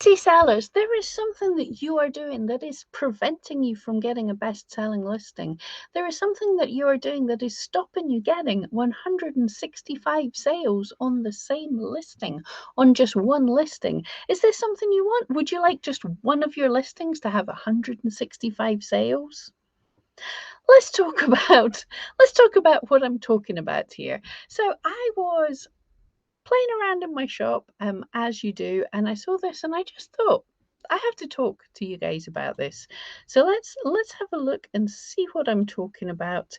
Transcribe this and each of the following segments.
Busy sellers, there is something that you are doing that is preventing you from getting a best-selling listing. There is something that you are doing that is stopping you getting 165 sales on the same listing, on just one listing. Is this something you want? Would you like just one of your listings to have 165 sales? Let's talk about what I'm talking about here. So I was playing around in my shop, as you do, and I saw this and I just thought I have to talk to you guys about this. So let's have a look and see what I'm talking about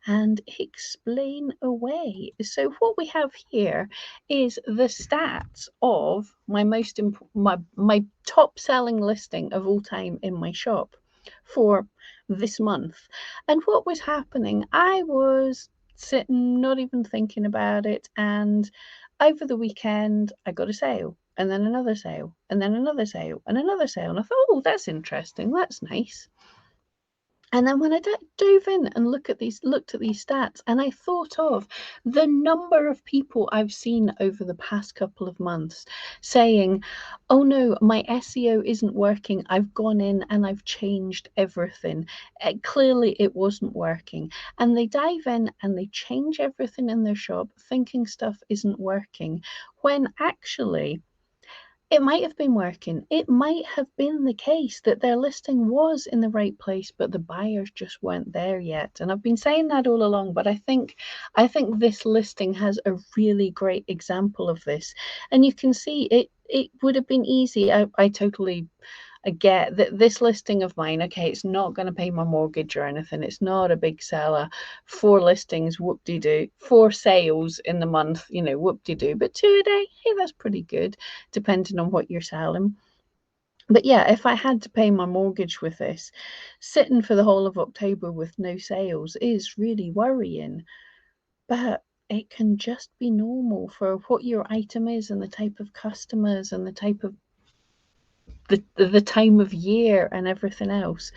and explain away. So what we have here is the stats of my top selling listing of all time in my shop for this month. And what was happening, I was sitting not even thinking about it, and over the weekend, I got a sale, and then another sale, and then another sale, and another sale. And I thought, oh, that's interesting. That's nice. And then when I dove in and looked at these stats, and I thought of the number of people I've seen over the past couple of months saying, oh no, my SEO isn't working. I've gone in and I've changed everything. Clearly it wasn't working. And they dive in and they change everything in their shop thinking stuff isn't working, when actually it might have been working. It might have been the case that their listing was in the right place, but the buyers just weren't there yet. And I've been saying that all along, but I think this listing has a really great example of this. And you can see it would have been easy. I totally get that this listing of mine, okay, it's not going to pay my mortgage or anything. It's not a big seller. 4 listings, whoop-de-doo. 4 sales in the month, whoop-de-doo. But 2 a day, hey, that's pretty good, depending on what you're selling. But yeah, if I had to pay my mortgage with this, sitting for the whole of October with no sales is really worrying. But it can just be normal for what your item is and the type of customers and the type of the time of year and everything else.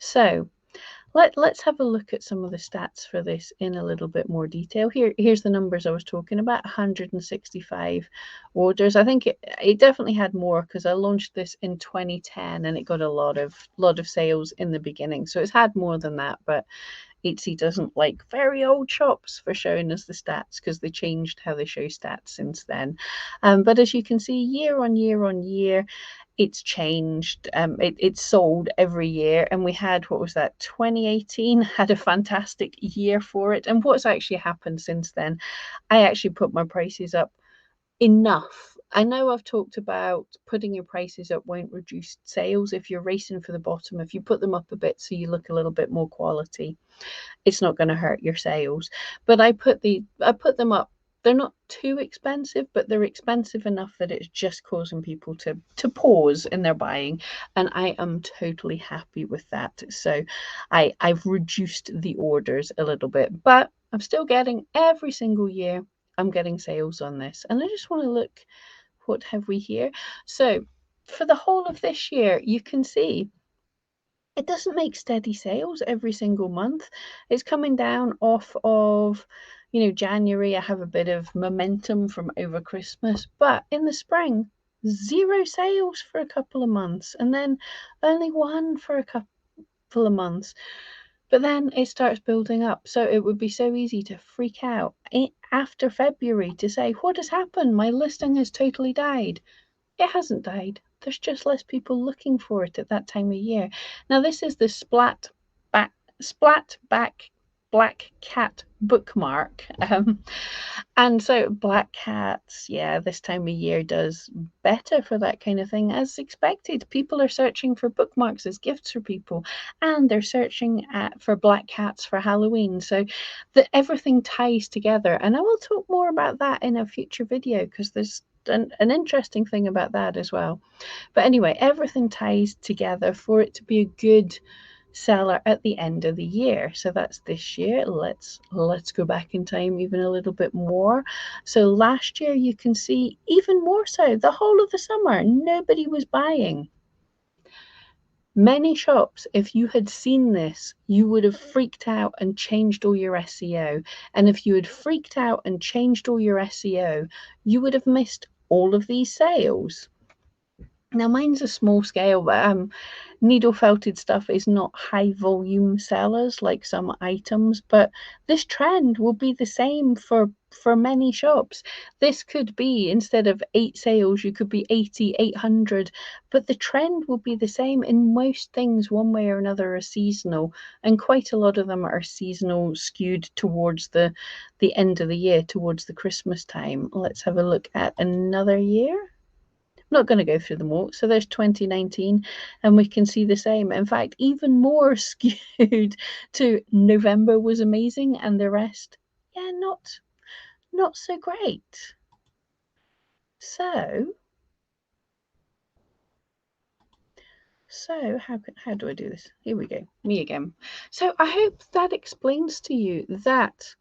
So let's have a look at some of the stats for this in a little bit more detail. Here's the numbers I was talking about. 165 orders. I think it definitely had more because I launched this in 2010 and it got a lot of sales in the beginning. So it's had more than that, but Etsy doesn't like very old shops for showing us the stats because they changed how they show stats since then. But as you can see, year on year on year, it's changed. It's sold every year, and we had, what was that, 2018 had a fantastic year for it. And what's actually happened since then, I actually put my prices up enough. I know I've talked about putting your prices up won't reduce sales. If you're racing for the bottom, if you put them up a bit so you look a little bit more quality, it's not going to hurt your sales. But I put them up. They're not too expensive, but they're expensive enough that it's just causing people to pause in their buying. And I am totally happy with that. So I've reduced the orders a little bit, but I'm still getting, every single year, I'm getting sales on this. And I just want to look, what have we here? So for the whole of this year, you can see it doesn't make steady sales every single month. It's coming down off of, January. I have a bit of momentum from over Christmas, but in the spring, 0 sales for a couple of months, and then only 1 for a couple of months. But then it starts building up. So it would be so easy to freak out after February to say, what has happened? My listing has totally died. It hasn't died. There's just less people looking for it at that time of year. Now, this is the splat back black cat bookmark. And so black cats, yeah, this time of year does better for that kind of thing, as expected. People are searching for bookmarks as gifts for people, and they're searching for black cats for Halloween. So everything ties together. And I will talk more about that in a future video because there's an interesting thing about that as well. But anyway, everything ties together for it to be a good seller at the end of the year. So that's this year. Let's go back in time even a little bit more. So last year, you can see even more so, the whole of the summer, nobody was buying. Many shops, if you had seen this, you would have freaked out and changed all your SEO. And if you had freaked out and changed all your SEO, you would have missed all of these sales. Now mine's a small scale, but needle felted stuff is not high volume sellers like some items, but this trend will be the same for many shops. This could be, instead of 8 sales, you could be 80, 800, but the trend will be the same in most things. One way or another are seasonal, and quite a lot of them are seasonal, skewed towards the end of the year, towards the Christmas time. Let's have a look at another year. I'm not going to go through them all. So there's 2019, and we can see the same. In fact, even more skewed to November was amazing, and the rest, yeah, not so great. So how do I do this? Here we go, me again. So I hope that explains to you that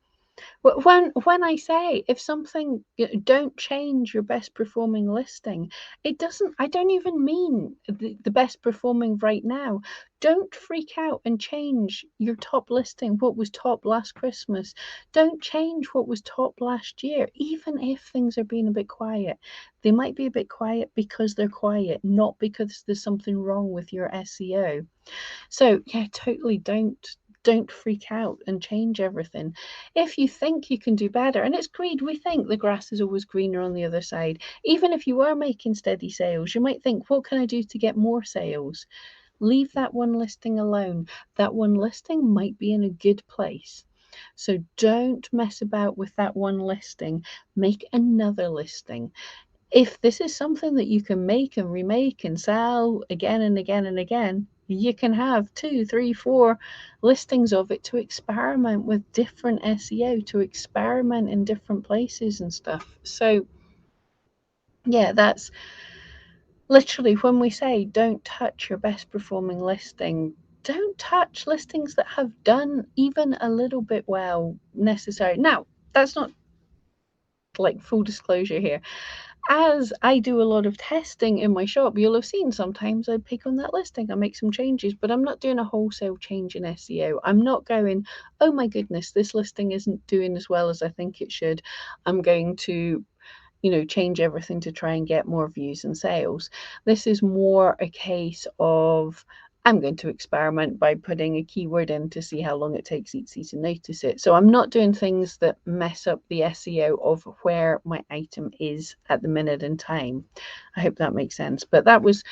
when I say, if something, don't change your best performing listing, it doesn't, I don't even mean the best performing right now. Don't freak out and change your top listing, what was top last Christmas. Don't change what was top last year, even if things are being a bit quiet. They might be a bit quiet because they're quiet, not because there's something wrong with your SEO. So yeah, totally don't freak out and change everything. If you think you can do better, and it's greed, we think the grass is always greener on the other side. Even if you are making steady sales, you might think, what can I do to get more sales? Leave that one listing alone. That one listing might be in a good place. So don't mess about with that one listing. Make another listing. If this is something that you can make and remake and sell again and again and again, you can have 2, 3, 4 listings of it to experiment with different SEO, to experiment in different places and stuff. So yeah, that's literally when we say don't touch your best performing listing. Don't touch listings that have done even a little bit well necessary. Now, that's not, like, full disclosure here, as I do a lot of testing in my shop, you'll have seen sometimes I pick on that listing, I make some changes, but I'm not doing a wholesale change in SEO. I'm not going, oh my goodness, this listing isn't doing as well as I think it should. I'm going to, change everything to try and get more views and sales. This is more a case of, I'm going to experiment by putting a keyword in to see how long it takes Etsy to notice it. So I'm not doing things that mess up the SEO of where my item is at the minute in time. I hope that makes sense. But that was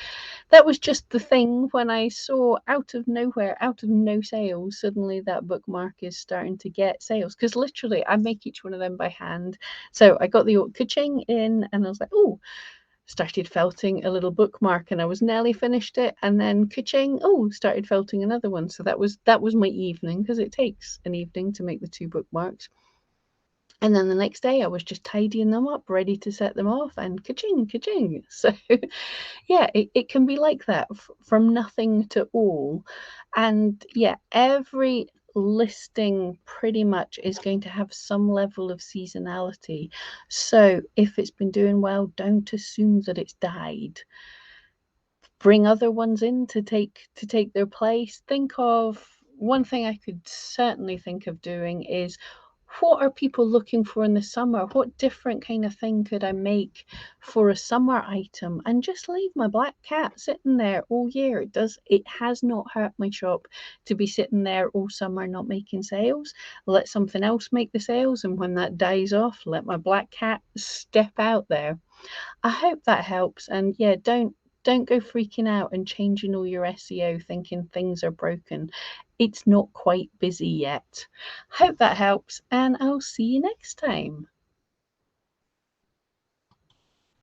just the thing when I saw, out of nowhere, out of no sales, suddenly that bookmark is starting to get sales. Because literally, I make each one of them by hand. So I got the ka-ching in, and I was like, oh, started felting a little bookmark, and I was nearly finished it, and then ka-ching, oh, started felting another one. So that was my evening, because it takes an evening to make the 2 bookmarks. And then the next day I was just tidying them up, ready to set them off, and ka-ching, ka-ching. So yeah, it can be like that, from nothing to all. And yeah, every listing pretty much is going to have some level of seasonality. So if it's been doing well, don't assume that it's died. Bring other ones in to take their place. Think of, one thing I could certainly think of doing is, what are people looking for in the summer? What different kind of thing could I make for a summer item? And just leave my black cat sitting there all year. It has not hurt my shop to be sitting there all summer not making sales. Let something else make the sales, and when that dies off, let my black cat step out there. I hope that helps. And yeah, don't go freaking out and changing all your SEO thinking things are broken. It's not quite busy yet. Hope that helps, and I'll see you next time.